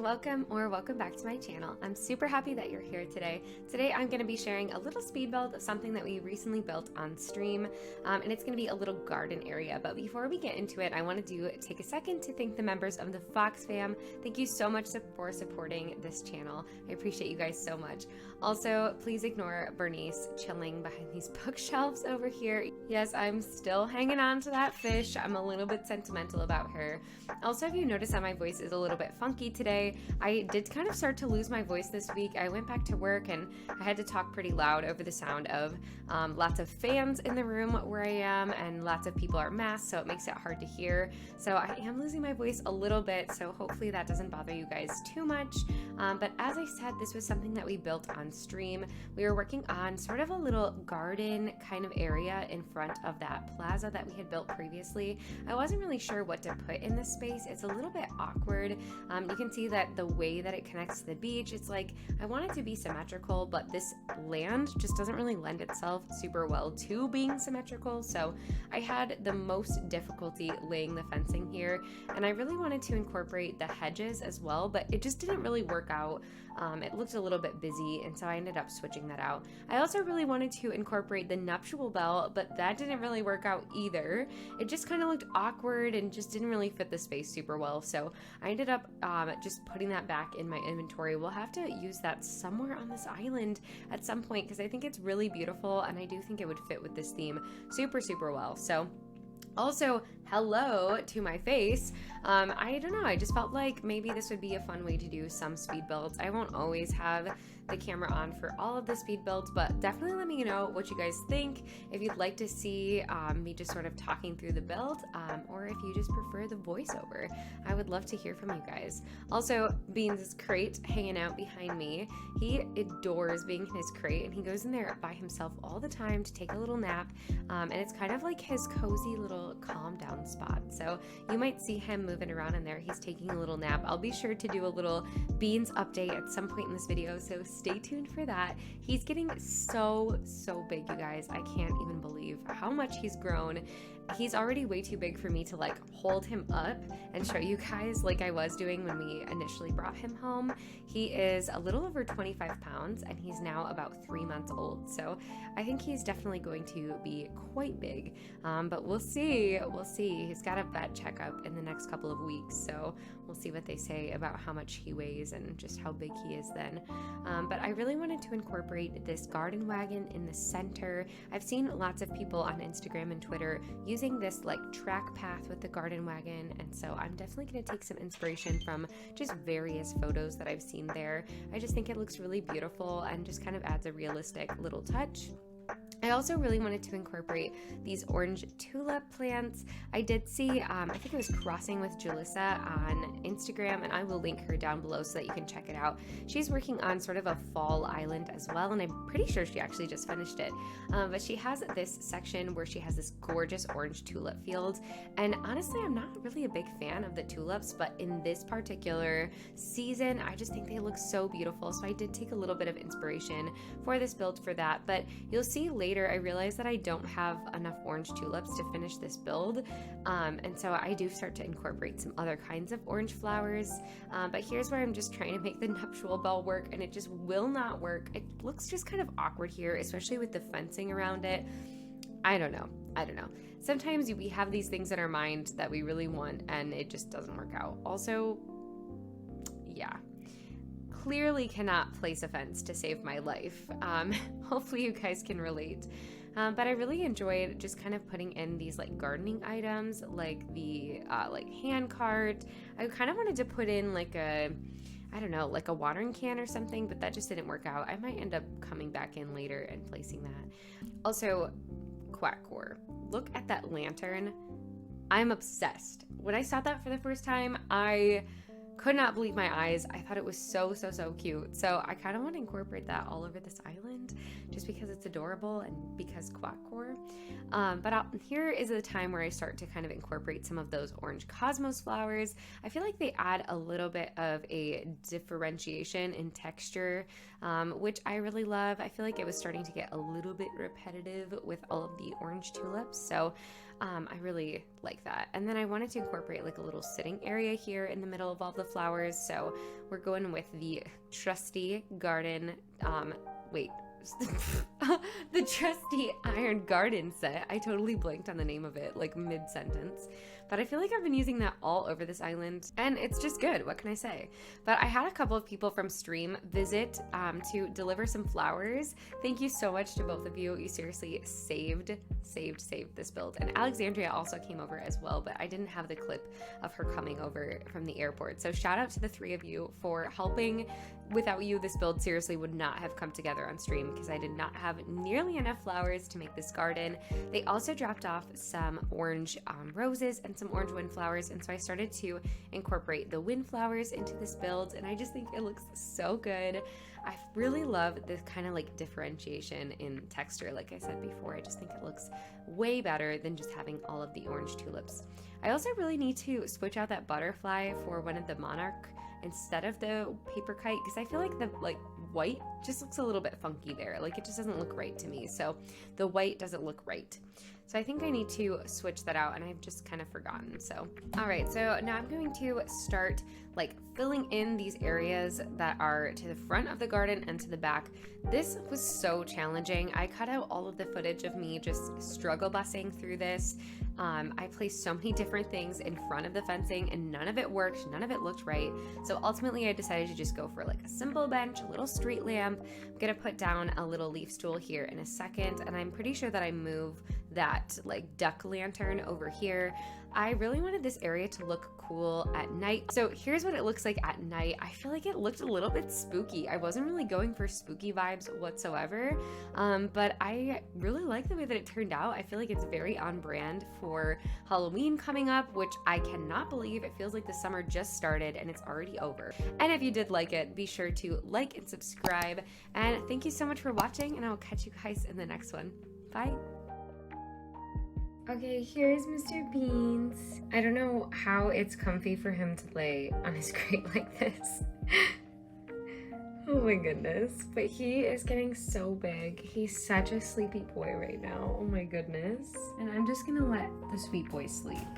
welcome back to my channel. I'm super happy that you're here today. Today I'm going to be sharing a little speed build of something that we recently built on stream, and it's going to be a little garden area. But before we get into it, I want to take a second to thank the members of the Fox fam. Thank you so much for supporting this channel. I appreciate you guys so much. Also, please ignore Bernice chilling behind these bookshelves over here. Yes, I'm still hanging on to that fish. I'm a little bit sentimental about her. Also, if you notice that my voice is a little bit funky today, I did kind of start to lose my voice this week. I went back to work and I had to talk pretty loud over the sound of lots of fans in the room where I am, and lots of people are masked, so it makes it hard to hear. So I am losing my voice a little bit, so hopefully that doesn't bother you guys too much. But as I said, this was something that we built on stream. We were working on sort of a little garden kind of area in front of that plaza that we had built previously. I wasn't really sure what to put in this space. It's a little bit awkward. You can see that the way that it connects to the beach, it's like I want it to be symmetrical, but this land just doesn't really lend itself super well to being symmetrical. So I had the most difficulty laying the fencing here, and I really wanted to incorporate the hedges as well, but it just didn't really work out. It looked a little bit busy, and so I ended up switching that out. I also really wanted to incorporate the nuptial bell, but that didn't really work out either. It just kind of looked awkward and just didn't really fit the space super well, so I ended up just putting that back in my inventory. We'll have to use that somewhere on this island at some point because I think it's really beautiful, and I do think it would fit with this theme super well. So also, hello to my face. I don't know, I just felt like maybe this would be a fun way to do some speed builds. I won't always have the camera on for all of the speed builds, but definitely let me know what you guys think. If you'd like to see me just sort of talking through the build, or if you just prefer the voiceover, I would love to hear from you guys. Also, Beans' crate hanging out behind me. He adores being in his crate, and he goes in there by himself all the time to take a little nap, and it's kind of like his cozy little calm down spot. So you might see him moving around in there. He's taking a little nap. I'll be sure to do a little Beans update at some point in this video, so stay tuned for that. He's getting so big, you guys. I can't even believe how much he's grown. He's already way too big for me to like hold him up and show you guys like I was doing when we initially brought him home. He is a little over 25 pounds, and he's now about 3 months old. So I think he's definitely going to be quite big, but we'll see. He's got a vet checkup in the next couple of weeks, so we'll see what they say about how much he weighs and just how big he is then. But I really wanted to incorporate this garden wagon in the center. I've seen lots of people on Instagram and Twitter using this like track path with the garden wagon, and so I'm definitely going to take some inspiration from just various photos that I've seen there. I just think it looks really beautiful and just kind of adds a realistic little touch. I also really wanted to incorporate these orange tulip plants. I did see, I think it was Crossing with Julissa on Instagram, and I will link her down below so that you can check it out. She's working on sort of a fall island as well, and I'm pretty sure she actually just finished it. But she has this section where she has this gorgeous orange tulip field, and honestly, I'm not really a big fan of the tulips, but in this particular season, I just think they look so beautiful, so I did take a little bit of inspiration for this build for that. But you'll see later, I realized that I don't have enough orange tulips to finish this build, and so I do start to incorporate some other kinds of orange flowers, but here's where I'm just trying to make the nuptial bell work, and it just will not work. It looks just kind of awkward here, especially with the fencing around it. I don't know. Sometimes we have these things in our mind that we really want, and it just doesn't work out. Also, yeah, clearly cannot place a fence to save my life. Hopefully you guys can relate. But I really enjoyed just kind of putting in these like gardening items, like the like hand cart. I kind of wanted to put in like a, I don't know, like a watering can or something, but that just didn't work out. I might end up coming back in later and placing that. Also, Quackcore, look at that lantern. I'm obsessed. When I saw that for the first time, I could not believe my eyes. I thought it was so cute. So I kind of want to incorporate that all over this island. island just because it's adorable and because quackcore. Here is a time where I start to kind of incorporate some of those orange cosmos flowers. I feel like they add a little bit of a differentiation in texture, which I really love. I feel like it was starting to get a little bit repetitive with all of the orange tulips, so I really like that. And then I wanted to incorporate like a little sitting area here in the middle of all the flowers, so we're going with the trusty garden, the trusty iron garden set. I totally blanked on the name of it like mid-sentence, but I feel like I've been using that all over this island and it's just good. What can I say? But I had a couple of people from stream visit to deliver some flowers. Thank you so much to both of you. You seriously saved this build. And Alexandria also came over as well, but I didn't have the clip of her coming over from the airport. So shout out to the three of you for helping. Without you, this build seriously would not have come together on stream because I did not have nearly enough flowers to make this garden. They also dropped off some orange roses and some orange windflowers, and so I started to incorporate the windflowers into this build, and I just think it looks so good. I really love this kind of like differentiation in texture. Like I said before, I just think it looks way better than just having all of the orange tulips. I also really need to switch out that butterfly for one of the monarch instead of the paper kite, because I feel like the white just looks a little bit funky there. Like it just doesn't look right to me. So the white doesn't look right. So I think I need to switch that out, and I've just kind of forgotten. So, all right, so now I'm going to start like filling in these areas that are to the front of the garden and to the back. This was so challenging. I cut out all of the footage of me just struggle bussing through this. I placed so many different things in front of the fencing and none of it worked, none of it looked right. So ultimately I decided to just go for like a simple bench, a little street lamp. I'm gonna put down a little leaf stool here in a second, and I'm pretty sure that I move that like duck lantern over here. I really wanted this area to look cool at night. So here's what it looks like at night. I feel like it looked a little bit spooky. I wasn't really going for spooky vibes whatsoever, but I really like the way that it turned out. I feel like it's very on brand for Halloween coming up, which I cannot believe. It feels like the summer just started and it's already over. And if you did like it, be sure to like and subscribe. And thank you so much for watching, and I will catch you guys in the next one. Bye. Okay, here's Mr. Beans. I don't know how it's comfy for him to lay on his crate like this. Oh my goodness. But he is getting so big. He's such a sleepy boy right now. Oh my goodness. And I'm just gonna let the sweet boy sleep.